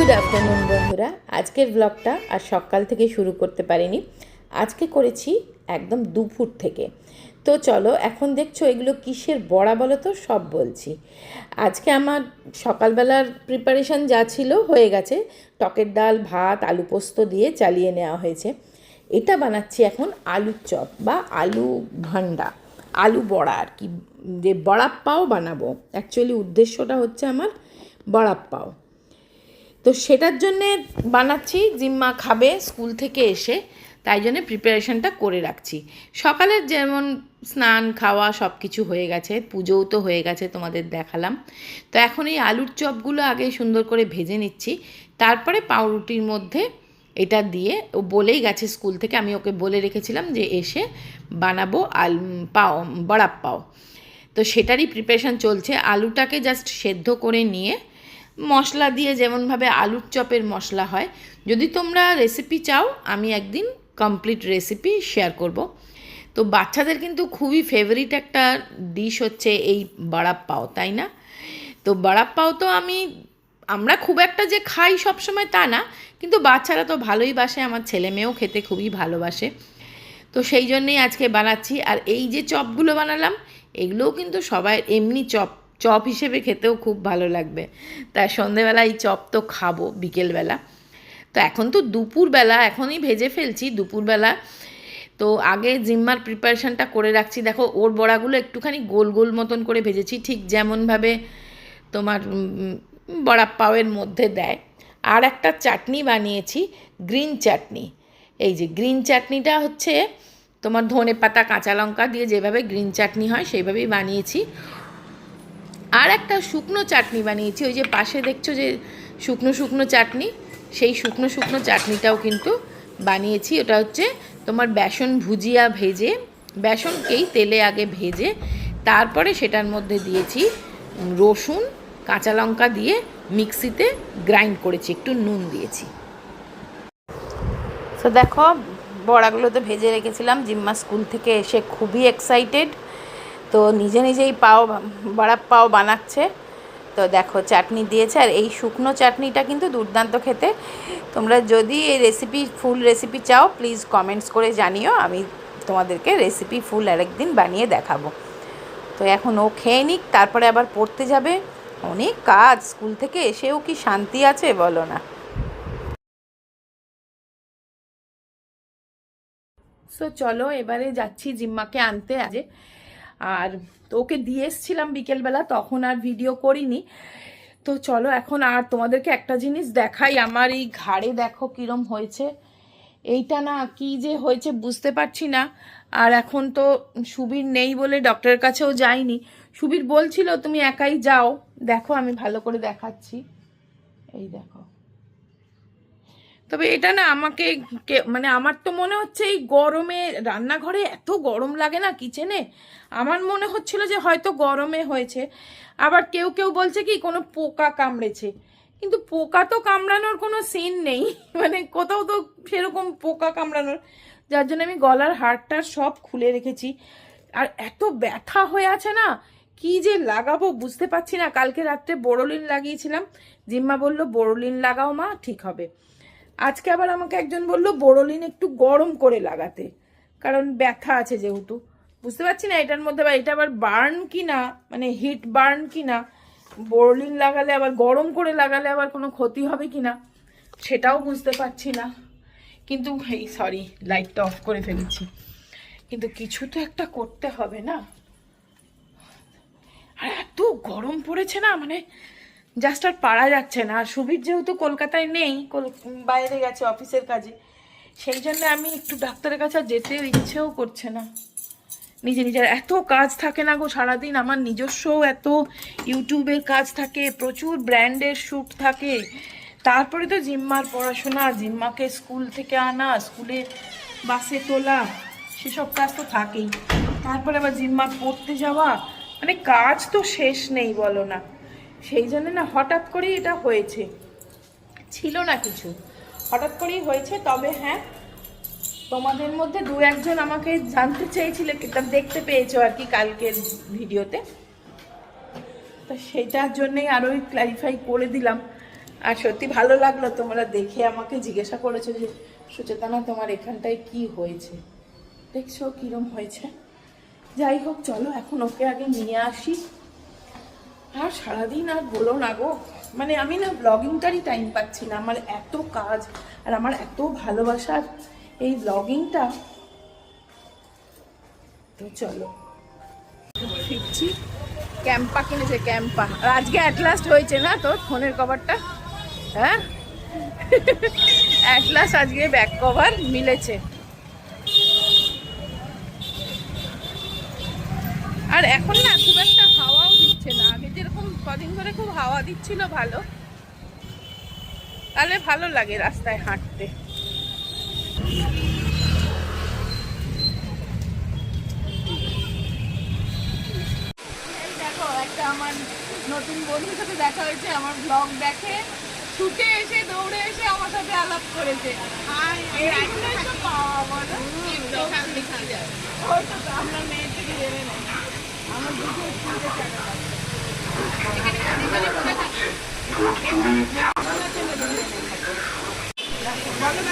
Good afternoon বন্ধুরা, আজকের ব্লগটা আর সকাল থেকে শুরু করতে পারিনি, আজকে করেছি একদম দুপুর থেকে। তো চলো, এখন দেখছো এগুলো কিসের বড়া বলো তো, সব বলছি। আজকে আমার সকালবেলার প্রিপারেশান যা ছিল হয়ে গেছে, টকের ডাল, ভাত, আলু পোস্ত দিয়ে চালিয়ে নেওয়া হয়েছে। এটা বানাচ্ছি এখন আলুর চপ বা আলু ভান্ডা, আলু বড়া আর কি, যে বড়া পাও বানাবো। অ্যাকচুয়ালি উদ্দেশ্যটা হচ্ছে আমার বড়া পাও। তো সেটার জন্যে বানাচ্ছি, জিম্মা খাবে স্কুল থেকে এসে, তাই জন্যে প্রিপারেশানটা করে রাখছি। সকালের যেমন স্নান খাওয়া সব কিছু হয়ে গেছে, পুজোও তো হয়ে গেছে, তোমাদের দেখালাম। তো এখন এই আলুর চপগুলো আগে সুন্দর করে ভেজে নিচ্ছি, তারপরে পাউরুটির মধ্যে এটা দিয়ে, ও বলেই গেছে স্কুল থেকে, আমি ওকে বলে রেখেছিলাম যে এসে বানাবো পাও, বড়া পাও। তো সেটারই প্রিপারেশান চলছে। আলুটাকে জাস্ট সেদ্ধ করে নিয়ে মশলা দিয়ে, যেমনভাবে আলুর চপের মশলা হয়, যদি তোমরা রেসিপি চাও আমি একদিন কমপ্লিট রেসিপি শেয়ার করব। তো বাচ্চাদের কিন্তু খুবই ফেভারিট একটা ডিশ হচ্ছে এই বড়া পাও, তাই না? তো বড়া পাও তো আমরা খুব একটা যে খাই সবসময় তা না, কিন্তু বাচ্চারা তো ভালোই বাসে, আমার ছেলে মেয়েও খেতে খুবই ভালোবাসে। তো সেই জন্যেই আজকে বানাচ্ছি। আর এই যে চপগুলো বানালাম, এগুলোও কিন্তু সবাই এমনি চপ হিসেবে খেতেও খুব ভালো লাগবে। তাই সন্ধেবেলা এই চপ তো খাবো বিকেলবেলা। তো এখন তো দুপুরবেলা, এখনই ভেজে ফেলছি দুপুরবেলা। তো আগে জিম্মার প্রিপারেশানটা করে রাখছি। দেখো, ওর বড়াগুলো একটুখানি গোল গোল মতন করে ভেজেছি, ঠিক যেমনভাবে তোমার বড়া পাওয়ের মধ্যে দেয়। আর একটা চাটনি বানিয়েছি, গ্রিন চাটনি। এই যে গ্রিন চাটনিটা হচ্ছে তোমার ধনে পাতা, কাঁচা লঙ্কা দিয়ে যেভাবে গ্রিন চাটনি হয় সেইভাবেই বানিয়েছি। আর একটা শুকনো চাটনি বানিয়েছি, ওই যে পাশে দেখছো যে শুকনো শুকনো চাটনি, সেই শুকনো শুকনো চাটনিটাও কিন্তু বানিয়েছি। ওটা হচ্ছে তোমার বেসন ভুজিয়া ভেজে, বেসনকেই তেলে আগে ভেজে তারপরে সেটার মধ্যে দিয়েছি রসুন, কাঁচা লঙ্কা দিয়ে মিক্সিতে গ্রাইন্ড করেছি, একটু নুন দিয়েছি। তো দেখো, বড়াগুলো তো ভেজে রেখেছিলাম, জিম্মা স্কুল থেকে এসে খুবই এক্সাইটেড, তো নিজে নিজেই বড়া পাও বানাচ্ছে। তো দেখো, চাটনি দিয়েছে, আর এই শুকনো চাটনিটা কিন্তু দুর্দান্ত খেতে। তোমরা যদি এই ফুল রেসিপি চাও, প্লিজ কমেন্টস করে জানিও, আমি তোমাদেরকে রেসিপি ফুল আরেকদিন বানিয়ে দেখাবো। তো এখন ও খেয়ে নিক, তারপরে আবার পড়তে যাবে, অনেক কাজ, স্কুল থেকে এসেও কি শান্তি আছে বলো না। সো চলো, এবারে যাচ্ছি জিম্মাকে আনতে আজ। আর তো ওকে দিয়ে এসছিলাম বিকেলবেলা, তখন আর ভিডিও করিনি। তো চলো এখন আর তোমাদেরকে একটা জিনিস দেখাই, আমার এই ঘাড়ে দেখো কিরম হয়েছে। এইটা না কি যে হয়েছে বুঝতে পারছি না। আর এখন তো সুবীর নেই বলে ডক্টরের কাছেও যাইনি। সুবীর বলছিল তুমি একাই যাও, দেখো আমি ভালো করে দেখাচ্ছি, এই দেখো। তবে এটা না আমাকে মানে আমার তো মনে হচ্ছে এই গরমে রান্নাঘরে এত গরম লাগে না কিচেনে, আমার মনে হচ্ছিল যে হয়তো গরমে হয়েছে। আবার কেউ কেউ বলছে কি কোনো পোকা কামড়েছে, কিন্তু পোকা তো কামড়ানোর কোনো সিন নেই, মানে কোথাও তো সেরকম পোকা কামড়ানোর, যার জন্য আমি গলার হাড়টার সব খুলে রেখেছি। আর এত ব্যথা হয়ে আছে না, কি যে লাগাবো বুঝতে পারছি না। কালকে রাত্রে বোরোলিন লাগিয়েছিলাম, জিম্মা বলল বোরোলিন লাগাও মা, ঠিক হবে। আজকে আবার আমাকে একজন বললো বোরোলিন একটু গরম করে লাগাতে, কারণ ব্যথা আছে যেহেতু। বুঝতে পারছি না এটার মধ্যে, বা এটা আবার বার্ন কি না, মানে হিট বার্ন কি না, বোরোলিন লাগালে আবার গরম করে লাগালে আবার কোনো ক্ষতি হবে কি না সেটাও বুঝতে পারছি না। কিন্তু এই সরি, লাইটটা অফ করে ফেলেছি, কিন্তু কিছু তো একটা করতে হবে না। আর এত গরম পড়েছে না, মানে জাস্ট আর পারা যাচ্ছে না। আর সুবীর যেহেতু কলকাতায় নেই, বাইরে গেছে অফিসের কাজে, সেই জন্য আমি একটু ডাক্তারের কাছে যেতে ইচ্ছেও করছে না। নিজের এত কাজ থাকে না গো সারাদিন, আমার নিজস্ব এত ইউটিউবের কাজ থাকে, প্রচুর ব্র্যান্ডের শ্যুট থাকে, তারপরে তো জিম্মার পড়াশোনা, জিম্মাকে স্কুল থেকে আনা, স্কুলে বাসে তোলা, সেসব কাজ তো থাকেই। তারপরে আবার জিম্মার পড়তে যাওয়া, মানে কাজ তো শেষ নেই বলো না। সেই জন্য না হঠাৎ করেই এটা হয়েছে, ছিল না কিছু, হঠাৎ করেই হয়েছে। তবে হ্যাঁ, তোমাদের মধ্যে দু একজন আমাকে জানতে চেয়েছিলে, দেখতে পেয়েছো আর কি কালকের ভিডিওতে, তো সেটার জন্যই আরোই ক্ল্যারিফাই করে দিলাম। আর সত্যি ভালো লাগলো তোমরা দেখে আমাকে জিজ্ঞাসা করেছো যে সুচেতনা তোমার এখানটায় কি হয়েছে, দেখছো কিরম হয়েছে। যাই হোক চলো এখন ওকে আগে নিয়ে আসি। আর সারাদিন আর বলো না গো, মানে আমি না ব্লগিংটারই টাইম পাচ্ছি না, আমার এত কাজ আর আমার এত ভালোবাসার এই ব্লগিংটা। তো চলো ফিরছি। ক্যাম্পা কিনেছে, ক্যাম্পা। আর আজকে অ্যাট লাস্ট হয়েছে না তোর ফোনের কভারটা? হ্যাঁ অ্যাট লাস্ট আজকে ব্যাক কভার মিলেছে। আর এখন না খুব একটা হাওয়াও দিচ্ছে না, আগে যেরকম কদিন ধরে খুব হাওয়া দিচ্ছিল ভালো, তাহলে ভালো লাগে রাস্তায় হাঁটতে। দেখো একটা আমার নতুন বন্ধুর সাথে দেখা হয়েছে, আমার ব্লগ দেখে ছুটে এসে দৌড়ে এসে আমার সাথে আলাপ করেছে। আমরা মেয়ের থেকে জেনে নেই আমার দুটো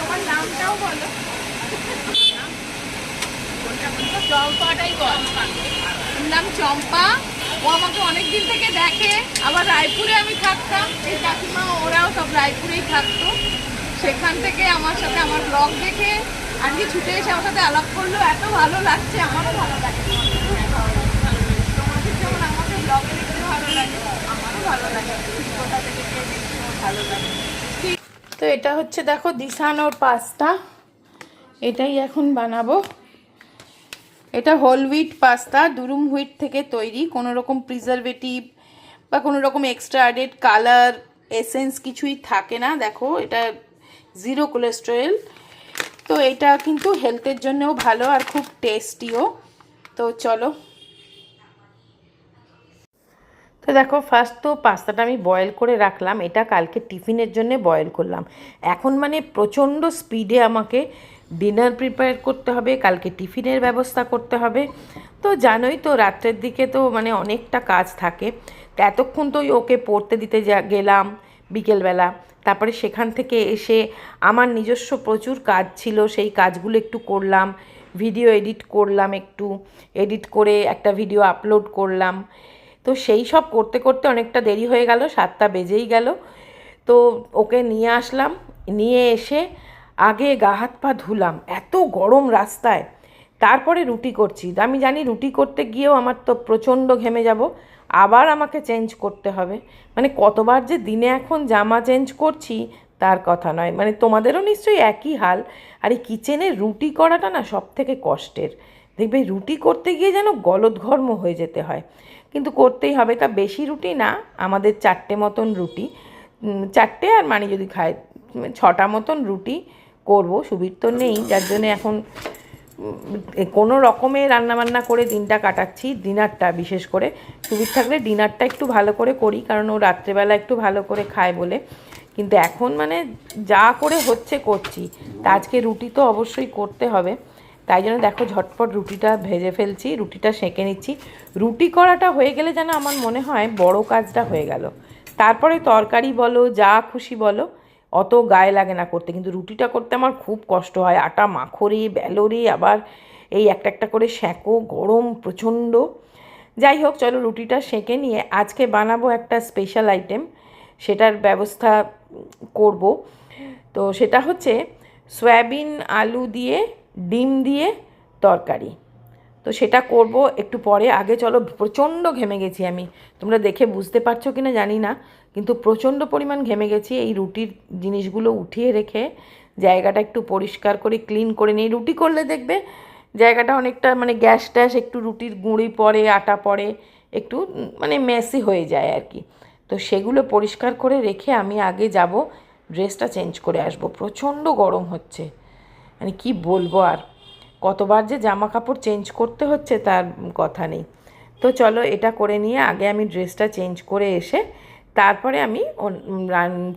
বলো, নামটাও বলো। চম্পাটাই বল। নাম চম্পা। ও আমাকে অনেকদিন থেকে দেখে, আবার রায়পুরে আমি থাকতাম, এই কাকিমা ওরাও সব রায়পুরেই থাকতো, সেখান থেকে আমার সাথে আমার ব্লগ দেখে আজকে ছুটে এসে আমার সাথে আলাপ করলো। এত ভালো লাগছে, আমারও ভালো লাগছে। তোমাদের যেমন আমাকে ব্লগে দেখতে ভালো লাগে, আমারও ভালো লাগে, কোথা থেকে ভালো লাগে। তো এটা হচ্ছে দেখো দিশানোর পাস্তা, এটাই এখন বানাবো। এটা হোল হুইট পাস্তা, দুরুম হুইট থেকে তৈরি, কোনো রকম প্রিজারভেটিভ বা কোনো রকম এক্সট্রা অ্যাডেড কালার এসেন্স কিছুই থাকে না। দেখো এটা 0 কোলেস্টেরল, তো এটা কিন্তু হেলথের জন্যও ভালো আর খুব টেস্টিও। তো চলো। তো দেখো ফার্স্ট তো পাস্তাটা আমি বয়েল করে রাখলাম, এটা কালকে টিফিনের জন্য বয়েল করলাম। এখন মানে প্রচণ্ড স্পিডে আমাকে ডিনার প্রিপেয়ার করতে হবে, কালকে টিফিনের ব্যবস্থা করতে হবে। তো জানোই তো রাত্রের দিকে তো মানে অনেকটা কাজ থাকে। তো এতক্ষণ তো ওকে পড়তে দিতে গেলাম বিকেলবেলা, তারপরে সেখান থেকে এসে আমার নিজস্ব প্রচুর কাজ ছিল, সেই কাজগুলো একটু করলাম, ভিডিও এডিট করলাম, একটু এডিট করে একটা ভিডিও আপলোড করলাম। তো সেই সব করতে করতে অনেকটা দেরি হয়ে গেল, 7টা বেজেই গেল। তো ওকে নিয়ে আসলাম, নিয়ে এসে আগে গা হাত পা ধুলাম, এত গরম রাস্তায়, তারপরে রুটি করছি। আমি জানি রুটি করতে গিয়েও আমার তো প্রচণ্ড ঘেমে যাব, আবার আমাকে চেঞ্জ করতে হবে। মানে কতবার যে দিনে এখন জামা চেঞ্জ করছি তার কথা নয়, মানে তোমাদেরও নিশ্চয়ই একই হাল। আর এই কিচেনে রুটি করাটা না সব থেকে কষ্টের, দেখবে রুটি করতে গিয়ে যেন গলদঘর্ম হয়ে যেতে হয়, কিন্তু করতেই হবে। তা বেশি রুটি না, আমাদের 4টে মতন রুটি, 4টে আর মানে যদি খায় 6টা মতন রুটি করব। সুবীর তো নেই, যার জন্য এখন কোনো রকমে রান্নাবান্না করে দিনটা কাটাচ্ছি, ডিনারটা বিশেষ করে। সুবীর থাকলে ডিনারটা একটু ভালো করে করি, কারণ ও রাত্রেবেলা একটু ভালো করে খায় বলে। কিন্তু এখন মানে যা করে হচ্ছে করছি, তা আজকে রুটি তো অবশ্যই করতে হবে। তাই জন্য দেখো ঝটপট রুটিটা ভেজে ফেলছি, রুটিটা সেঁকে নিচ্ছি। রুটি করাটা হয়ে গেলে যেন আমার মনে হয় বড় কাজটা হয়ে গেল, তারপরে তরকারি বলো যা খুশি বলো অত গায়ে লাগে না করতে। কিন্তু রুটিটা করতে আমার খুব কষ্ট হয়, আটা মাখো রে বেলো রে, আবার এই একটা একটা করে সেঁকো, গরম প্রচণ্ড। যাই হোক চলো রুটিটা সেঁকে নিয়ে আজকে বানাবো একটা স্পেশাল আইটেম, সেটার ব্যবস্থা করব। তো সেটা হচ্ছে সয়াবিন আলু দিয়ে ডিম দিয়ে তরকারি। তো সেটা করব একটু পরে, আগে চলো। প্রচণ্ড ঘেমে গেছি আমি, তোমরা দেখে বুঝতে পারছো কি না জানি না, কিন্তু প্রচণ্ড পরিমাণ ঘেমে গেছি। এই রুটির জিনিসগুলো উঠিয়ে রেখে জায়গাটা একটু পরিষ্কার করে ক্লিন করে নিই। রুটি করলে দেখবে জায়গাটা অনেকটা মানে গ্যাস ট্যাস একটু রুটির গুঁড়ি পড়ে, আটা পড়ে, একটু মানে মেসি হয়ে যায় আর কি। তো সেগুলো পরিষ্কার করে রেখে আমি আগে যাব ড্রেসটা চেঞ্জ করে আসব। প্রচণ্ড গরম হচ্ছে, মানে কি বলবো আর, কতবার যে জামা কাপড় চেঞ্জ করতে হচ্ছে তার কথা নেই। তো চলো এটা করে নিয়ে আগে আমি ড্রেসটা চেঞ্জ করে এসে তারপরে আমি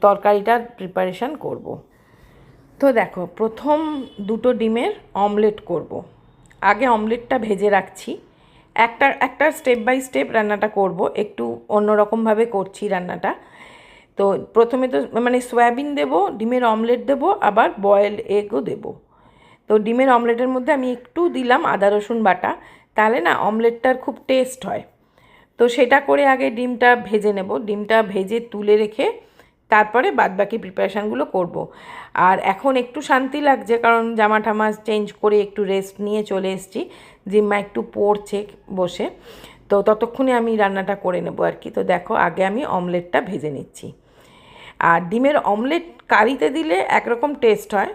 তরকারিটার প্রিপারেশান করব। তো দেখো প্রথম 2টো ডিমের অমলেট করব। আগে অমলেটটা ভেজে রাখছি, একটা স্টেপ বাই স্টেপ রান্নাটা করব, একটু অন্যরকমভাবে করছি রান্নাটা। তো প্রথমে তো মানে সয়াবিন দেবো, ডিমের অমলেট দেবো, আবার বয়েলড এগও দেবো। তো ডিমের অমলেটের মধ্যে আমি একটু দিলাম আদা রসুন বাটা, তাহলে না অমলেটটার খুব টেস্ট হয়। তো সেটা করে আগে ডিমটা ভেজে নেব, ডিমটা ভেজে তুলে রেখে তারপরে বাদবাকি প্রিপারেশানগুলো করব। আর এখন একটু শান্তি লাগছে, কারণ জামা ঠামা চেঞ্জ করে একটু রেস্ট নিয়ে চলে এসেছি, জিম্মা একটু পড়ছে বসে, তো ততক্ষণে আমি রান্নাটা করে নেবো আর কি। তো দেখো আগে আমি অমলেটটা ভেজে নিচ্ছি। আর ডিমের অমলেট কারিতে দিলে একরকম টেস্ট হয়,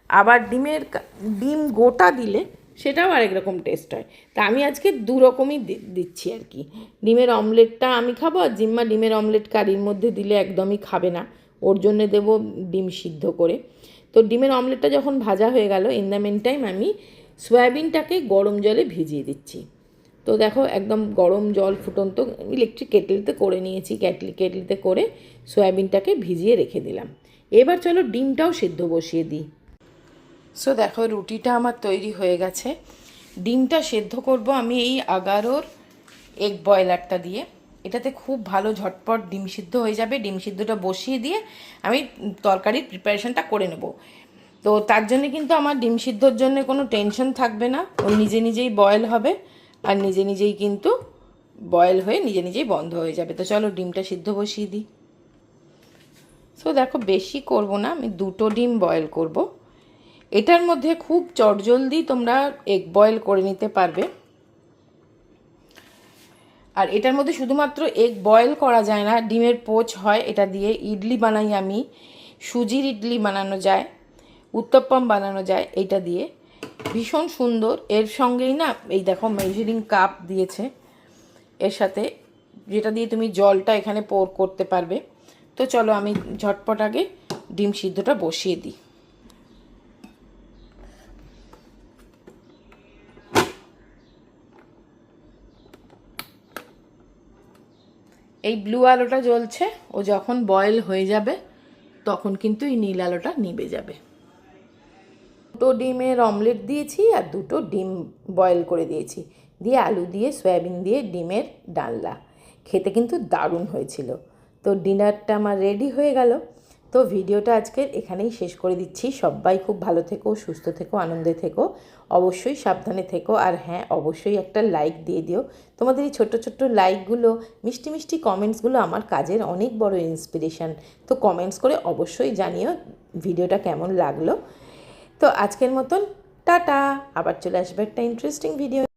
আবার ডিম গোটা দিলে সেটাও আরেক রকম টেস্ট হয়। তা আমি আজকে দু রকমই দিচ্ছি আর কি। ডিমের অমলেটটা আমি খাবো, আর জিম্মা ডিমের অমলেট কারির মধ্যে দিলে একদমই খাবে না, ওর জন্যে দেবো ডিম সিদ্ধ করে। তো ডিমের অমলেটটা যখন ভাজা হয়ে গেল, ইন দ্য মেন টাইম আমি সয়াবিনটাকে গরম জলে ভিজিয়ে দিচ্ছি। তো দেখো একদম গরম জল ফুটন্ত ইলেকট্রিক কেটলিতে করে নিয়েছি, কেটলিতে করে সয়াবিনটাকে ভিজিয়ে রেখে দিলাম। এবার চলো ডিমটাও সিদ্ধ বসিয়ে দিই। সো দেখো রুটিটা আমার তৈরি হয়ে গেছে। ডিমটা সেদ্ধ করব আমি এই আগারোর এগ বয়লারটা দিয়ে। এটাতে খুব ভালো ঝটপট ডিম সিদ্ধ হয়ে যাবে। ডিম সিদ্ধটা বসিয়ে দিয়ে আমি তরকারির প্রিপারেশানটা করে নেব। তো তার জন্য কিন্তু আমার ডিম সিদ্ধর জন্য কোনো টেনশন থাকবে না, ও নিজে নিজেই বয়েল হবে, আর নিজে নিজেই কিন্তু বয়েল হয়ে নিজে নিজেই বন্ধ হয়ে যাবে। তো চলো ডিমটা সিদ্ধ বসিয়ে দিই। সো দেখো বেশি করব না, আমি 2টো ডিম বয়েল করব। এটার মধ্যে খুব চটজলদি তোমরা এগ বয়েল করে নিতে পারবে। আর এটার মধ্যে শুধুমাত্র এগ বয়েল করা যায় না, ডিমের পোচ হয় এটা দিয়ে। ইডলি বানাই আমি, সুজির ইডলি বানানো যায়, উত্তপ্পম বানানো যায় এটা দিয়ে, ভীষণ সুন্দর। এর সঙ্গেই না এই দেখো মেজারিং কাপ দিয়েছে এর সাথে, যেটা দিয়ে তুমি জলটা এখানে পোর করতে পারবে। তো চলো আমি ঝটপট আগে ডিম সিদ্ধটা বসিয়ে দিই। এই ব্লু আলোটা জ্বলছে, ও যখন বয়েল হয়ে যাবে তখন কিন্তু এই নীল আলোটা নিভে যাবে। 2টো ডিমের অমলেট দিয়েছি আর 2টো ডিম বয়েল করে দিয়েছি, দিয়ে আলু দিয়ে সয়াবিন দিয়ে ডিমের ডালনা, খেতে কিন্তু দারুণ হয়েছিল। তো ডিনারটা আমার রেডি হয়ে গেল। তো ভিডিওটা আজকের এখানেই শেষ করে দিচ্ছি। সবাই খুব ভালো থেকো, সুস্থ থেকো, আনন্দে থেকো, অবশ্যই সাবধানে থেকো। আর হ্যাঁ, অবশ্যই একটা লাইক দিয়ে দিও। তোমাদের এই ছোট্ট ছোট্ট লাইকগুলো, মিষ্টি মিষ্টি কমেন্টসগুলো আমার কাজের অনেক বড় ইন্সপিরেশান। তো কমেন্টস করে অবশ্যই জানিও ভিডিওটা কেমন লাগলো। তো আজকের মতন টাটা, আবার চলে আসবে একটা ইন্টারেস্টিং ভিডিও।